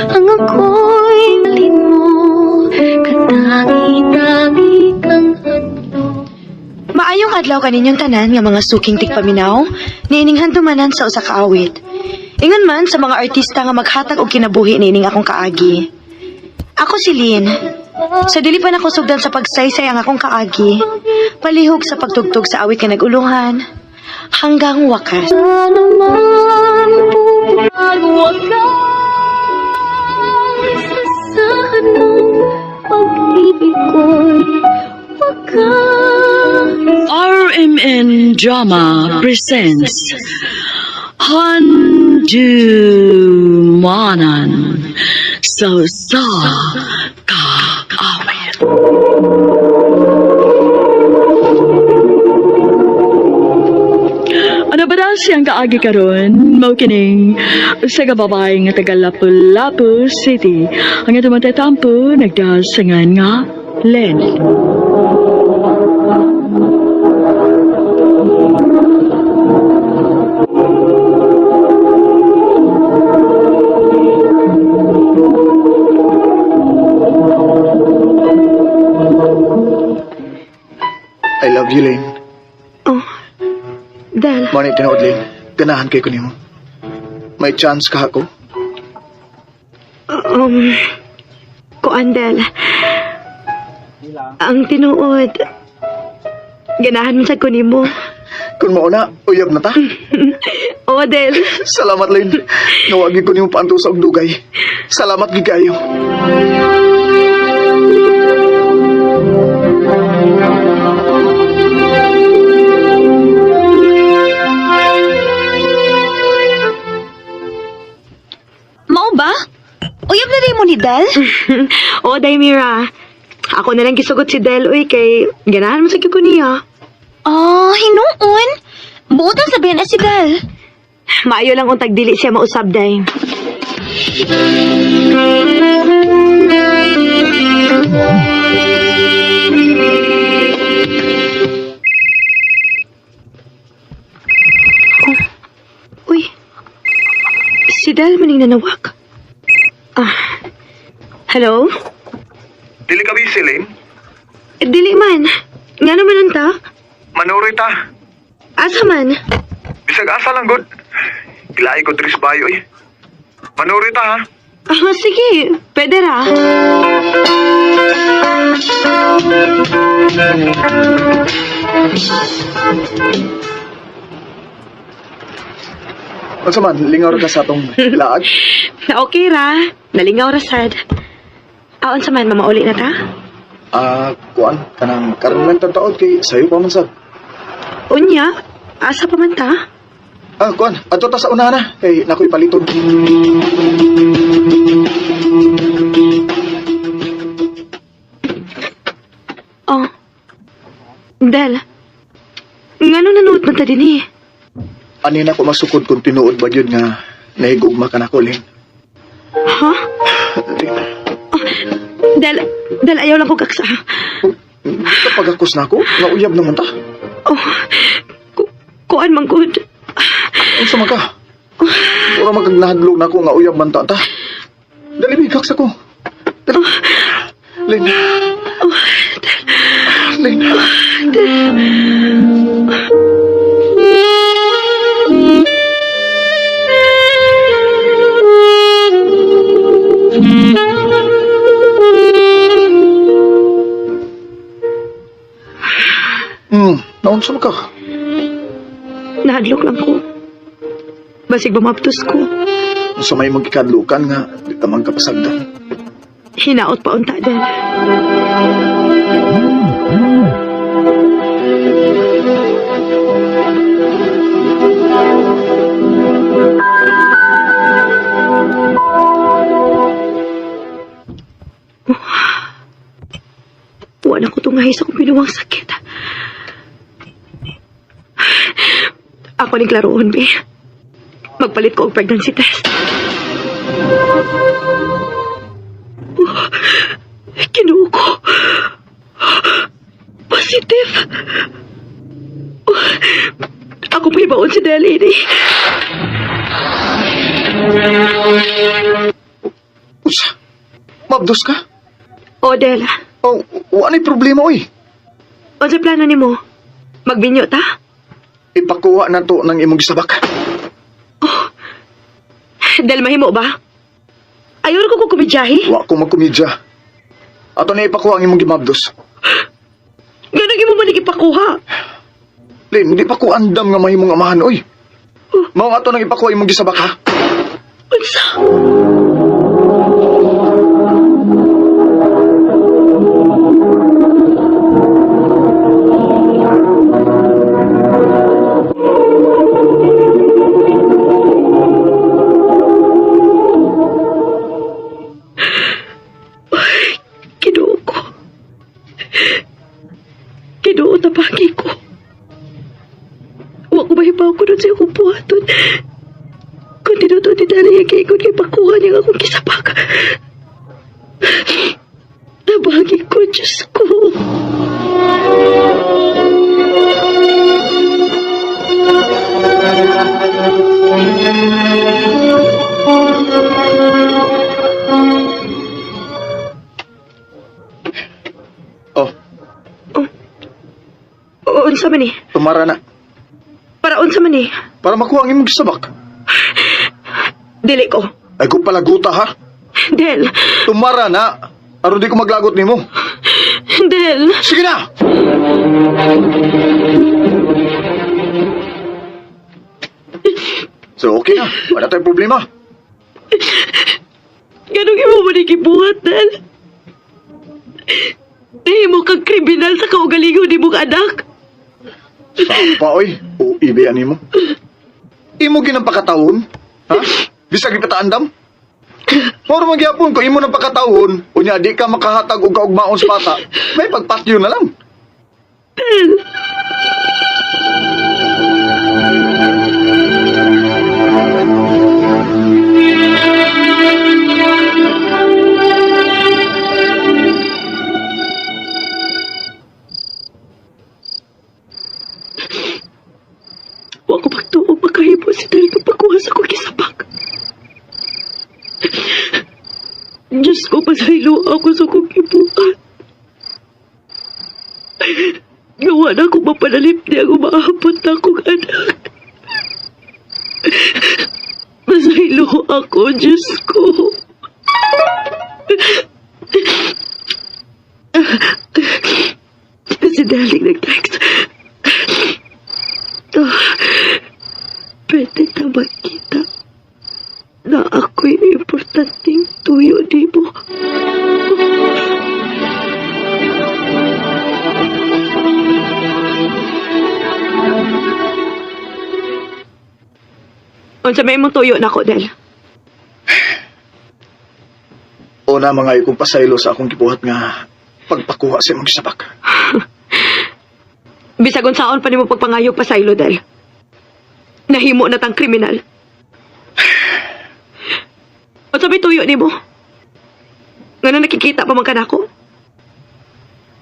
ang ako'y malimo, katangi-tangi kang handog. Maayong adlaw kaninyong tanan nga mga suking tigpaminaw, niining handumanan sa usa ka awit. Ingon man sa mga artista nga maghatag og kinabuhi niining akong kaagi. Ako si Lynn. Sa dili pa nako sugdan sa pagsaysay ang akong kaagi, palihog sa pagtugtog sa awit nga naguluhan, hanggang wakas. Sana man magwakas sa sanong pag-ibig ko'y wakas. RMN Drama presents Handumanan sa Kaawit. Ano ba daw siyang kaagi karon? Maukining sa kababay nga taga Lapu-Lapu City. Ang ito matatampo nagdasangan nga Len. I love you, Lane. Oh, Del. Manay tinood, Lane. Ganahan kay ko nimo. May chance ka ako. Kuan, Del. Ang tinuod, ganahan mo sa kunimo. Kung mauna, uyab na ta. Oo, Del. Salamat, Lane. Nawagi ko nimo paanto sa ugdugay. Salamat, gigayo. Mao ba? Uyab na rin mo ni Del? Oo, Daimira. Ako na lang gisugot si Del, uy, kay ganahan mo sa ko niya. Hinuon. Buotang sabihin na si Del. Maayo lang untag dili siya mausab, Day. Uy, si Del maning nanawag. Hello? Dili ka busy, Lane. Dili man. Nga naman anta? Manuroy ta. Asa man? Bisag asa lang, God. Kilay ko tris bayo, eh. Manuroy ta, ha? Sige. Pwede ra. Unsa man, lingaw ra ka sa atong laag. Okay ra. Nalingaw ra sad. Aon sa man, mamauli na ta? Kuan, kanang karon taod kay sayo pa man sad. Unya, asa pa man ta? Kuan, ato ta sa una na, kay nakoy paliton. Oh. Del, ngano nanood man ta din eh? Ani na ko masukod kung tinuod ba yun nga nahigugma ka na ko, Lane. Ha? Del, ayaw lang ko kaksa. Kapag akos na ako, nauyab naman ta. Oh, kuan man good. Ang sama ka. Pura magagnahadlog na ako nga uyab man ta. Dali bigak sa ko. Dali. Lane. Lane. Naunsa ka? Nahadlok lang ko. Basig bumaptos ko. Sa may magkikadlukan nga, di ka magkapasagdan. Hinaot pa unta, Del. Wala ko tungahay sa kong pinuwang sakit. Ako ni Claroon, be. Magpalit ko og pregnancy test. Kinuha ko. Positive. Ako pa ibaon si Delini. Mabdos ka? O, Del, Oh, wala problema, oy. o sa plano nimo? Magbinyo ta? Ipakuha na to ng imong gisabak. Del, mahimo ba? Ayaw ko kumidyahi. Wa ko magkumidya. Ato na ipakuha ang imong gimabdos. Ganun mo man ipakuha. Lin, hindi pa ko andam nga mahimong amahan, oy. Mao ato nang ipakuha imong gisabak, ha? Unsa? Kinuo ko. Kinuo tabagi ko. Wa ko mahibaw ko nun sa iyong buhaton. Kung tinuto ni Dali yung kikon kay pakuha niya akong kisabak. Tabagi ko, Diyos ko. Oh, Unsa man ni? tumara na. Para unsa man ni? Para makuha ang imong gisabak. Dili ko. Ay ko palaguta, ha? Del. Tumara na. Aron di ko maglagot nimo. Del. Sige na! So, okay na. Wala tayong problema. Ganong imo man ikibuhat, Del? Nahimo kang kriminal sa kaugalingon ni mong anak. Sapa, oy. O, ibian nimo. Imo ginampakataon? Ha? Bisag ipataandam? Moro magyapon ko imo ng pakataon, unya di ka makahatag og kaugmaon sa bata. May pagpatyo na lang. Del. Wa ko magtuog makahibo si Del pagpakuha sa kong kisabak. Diyos ko, pasaylo ako sa kong kibukan. Gawa na akong mapanalip niya kung maahapot na akong anak. Pasaylo ako, Diyos ko. Si Daling nag-text. Pwede na magkita na ako'y importanteng tuyo di mo. Unsa may mong tuyo na ko, Del? Una mga ikong pasaylo sa akong gibuhat nga pagpakuha sa imong gisabak. Bisag unsaon pa nimo pagpangayo pa sa ilo, Del. Nahimo na tang kriminal. Unsa may tuyo nimo? Ngano nakikita pa man kanako?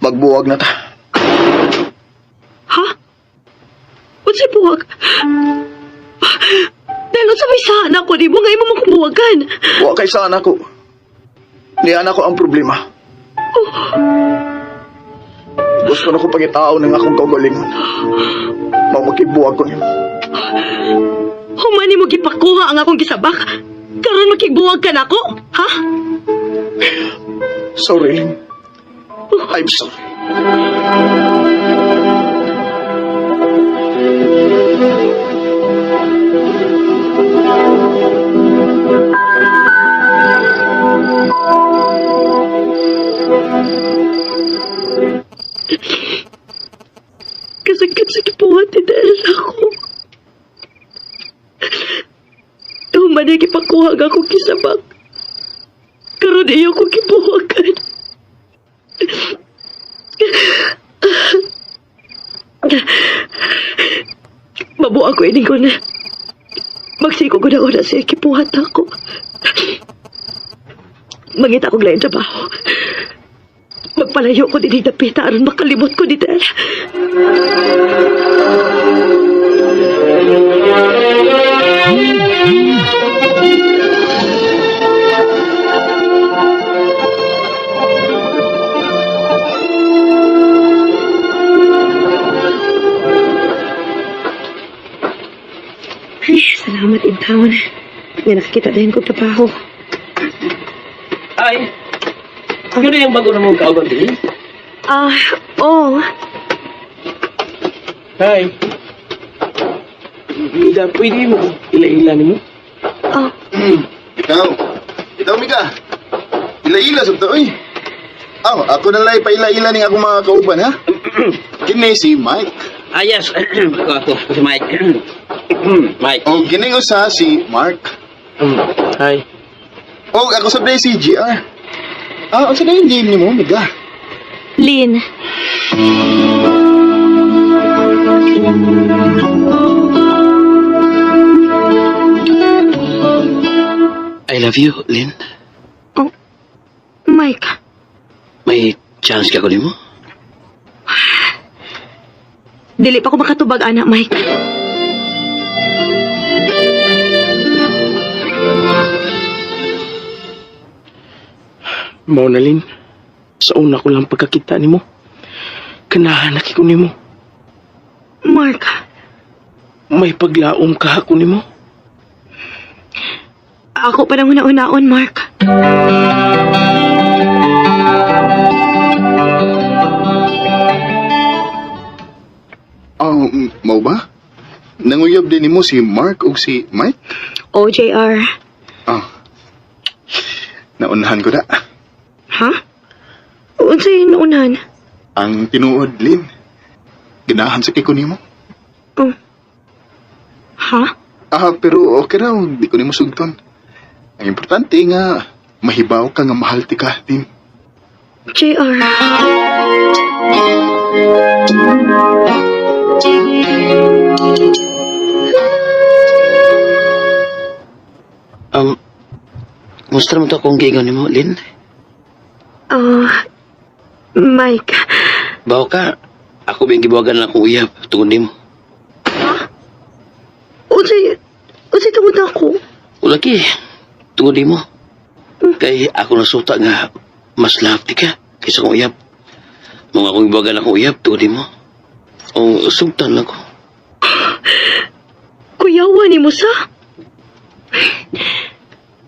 Magbuwag na ta. Ha? Unsay buwag? Dahil unsa may sana ko nimo nga imo makubuwagan. Wa kay sana ko. Niyan ako ang problema. Gusto na ko pangitao ng akong kaugalingon. Makibuwag ko niyo. Humani mo gipakuha ang akong gisabak. Karon makigbuwag ka nako, ha? Sorry, Ling. I'm sorry. Kasakit sa kipuhat ni Del ako. Humani gipakuha ang akong gisabak. Karon iyo ko gibuwagan. Mabuo ako ini ko na. Magsiko ko na una siya kipuhat ako. Mangita akong lain trabaho. Magpalayo ko din dapita aron makalimot ko dito. in town. Nga nakakita din ko trabaho. Ay, yun yung bago na mong kauban din. Oo. Hi. Ida, pwede mo ila-ila ni mo? Ikaw, Mika. Ila-ila sa to, eh. Ako na lang paila-ila ning akong mga kauban, ha? Kini si Mike. Ah, yes. Ako si Mike. Mike. O, kining usa si Mark. Hi. O, ako sa si GR. Ang sa yung game ni mo, Mika. Lynn. I love you, Lynn. Oh, Mike. May chance ka ko ni mo? Dili pa ko makatubag, anak, Mike. Mao na, Lin. Sa una ko lang pagkakita ni mo. Kanahanak ko ni mo. Mark, May paglaom ka ako ni mo. ako pa nang una-unaon, Mark. Mau ba? Nanguyab din mo si Mark o si Mike? OJR. Naunahan ko na. Ha? Unsay naunan? Ang tinuod, Lin. Ganahan sa kiko nimo. Oh. Ha? Pero okay raw, di ko nimo sugton. Ang importante nga, mahibaw ka nga mahal ti ka, Lin. JR. Musta mo to akong gigaw ni mo, Lynn? Mike. Bawa ka, ako ba yung gibuwagan na akong uyab, tungod ni mo? Unsay tungod ako? O lagi, tungod ni mo. Kay ako nasuta nga, mas lapti ka, kaysa akong uyab. Mga akong gibuwagan na akong uyab, tungod ni mo. O sugtan lang ko. Kuyawa ni mo sa?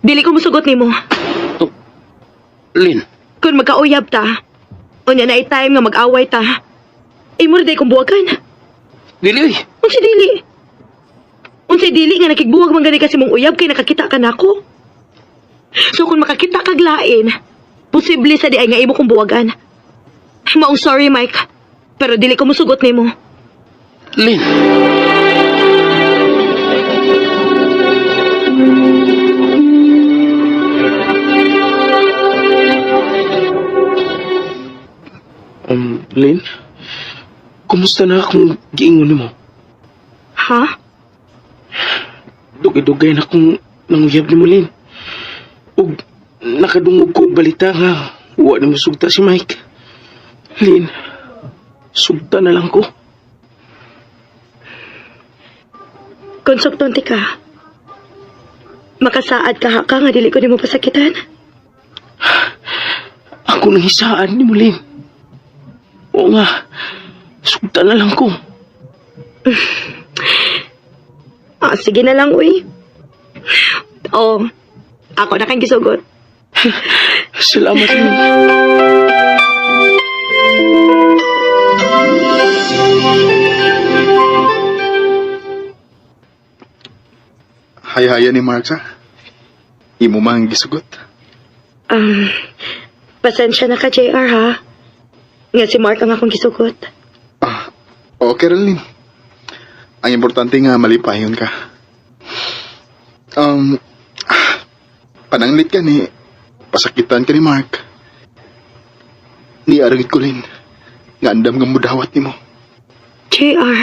Dili ko musugot ni mo. Lynn, Kung magkauyab ta, unya na time nga mag-away ta, imor day kong buwagan. dili, Unsay dili nga nakigbuwag man gani kasi mong uyab kay nakakita ka nako. So kung makakita kag lain, posible sa di ay nga imo kong buwagan. Maong sorry, Mike, pero dili ko musugot nimo. Lynn. Lin, kumusta na akong giingon ni mo? Ha? Dugay-dugay na akong nanguyab ni mo, Lin. Ug nakadungog ko og balita nga wa na mo sugta si Mike. Lin, sugta na lang ko. Konsukton ti ka. Makasaad ka nga dili ko nimo pasakitan. Ako nang hisaan ni mo, Lin. Oo nga, sugta na lang ko. Sige na lang, uy. Ako na kang gisugot. Salamat, Lin. Hayhaya ni Mark sa. Imo mang gisugot. Pasensya na ka, JR, ha? Nga si Mark ang akong gisugot. Okay rin, Lin. Ang importante nga malipayon ka. Pananglit ka ni pasakitan ka ni Mark. Ni aragit ko, Lin. Nga andam nga mudawat ni mo. JR.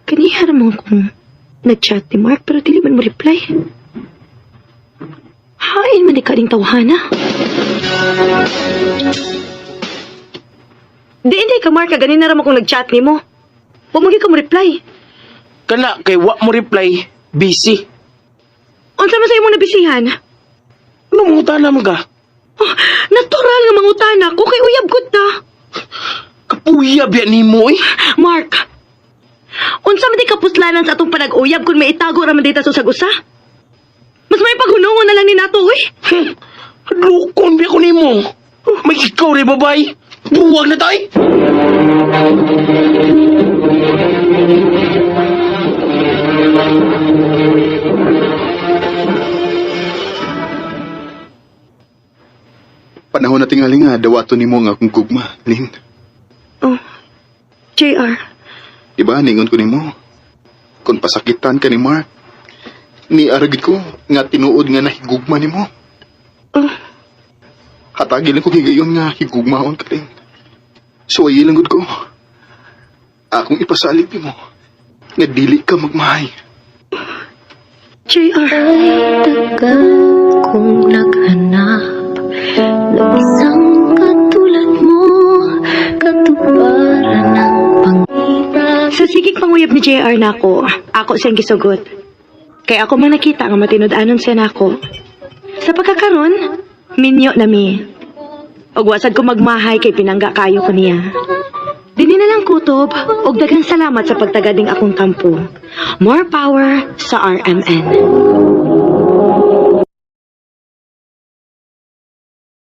Kanihar mo kung nag-chat ni Mark pero dili man mo reply. Hain man ka ding tawhana. Hindi ka Mark, ganin na raman kung nag-chat ni mo. Pumagi ka mo reply. Kana kay wa mo reply, busy. Unsa man sa imong nabisihan? Namutana mo ka. Oh, natural nga mangutana ko kay uyab gud ta. Kapuyab yan ni mo eh. Mark, unsa man di kapuslanan sa atong panag-uyab kung may itago ra man dita sa usag-usa? Mas may paghunungon na lang ni nato, eh. Lukon biya ko ni mo. May ikaw rin, babay. Buwag na tayo. Panahon na tingali nga, dawato ni mo nga akong gugma, Lin. Oh, JR. Diba, ningon ko ni mo. Kung pasakitan ka ni Mark, ni aragid ko nga tinuod nga nahigugma ni mo. Oh, Hatagi lang ko higayon nga higugmaon ka rin. Suwayi lang gud ko. Akong ipasalip mo. Nga dili ka magmahay. JR. Tagal kong naghanap ng isang katulad mo, katuparan ng pangarap. Sa sigig panguyab ni JR na ako siyang gisugot. Kaya ako man nakita nga matinud-anon siya na ako. Sa pagkakaroon, minyo na mi. Og wasad ko magmahay kay pinangga kayo ko niya. Dini na lang kutob, og daghang salamat sa pagtagading akong kampo. More power sa RMN.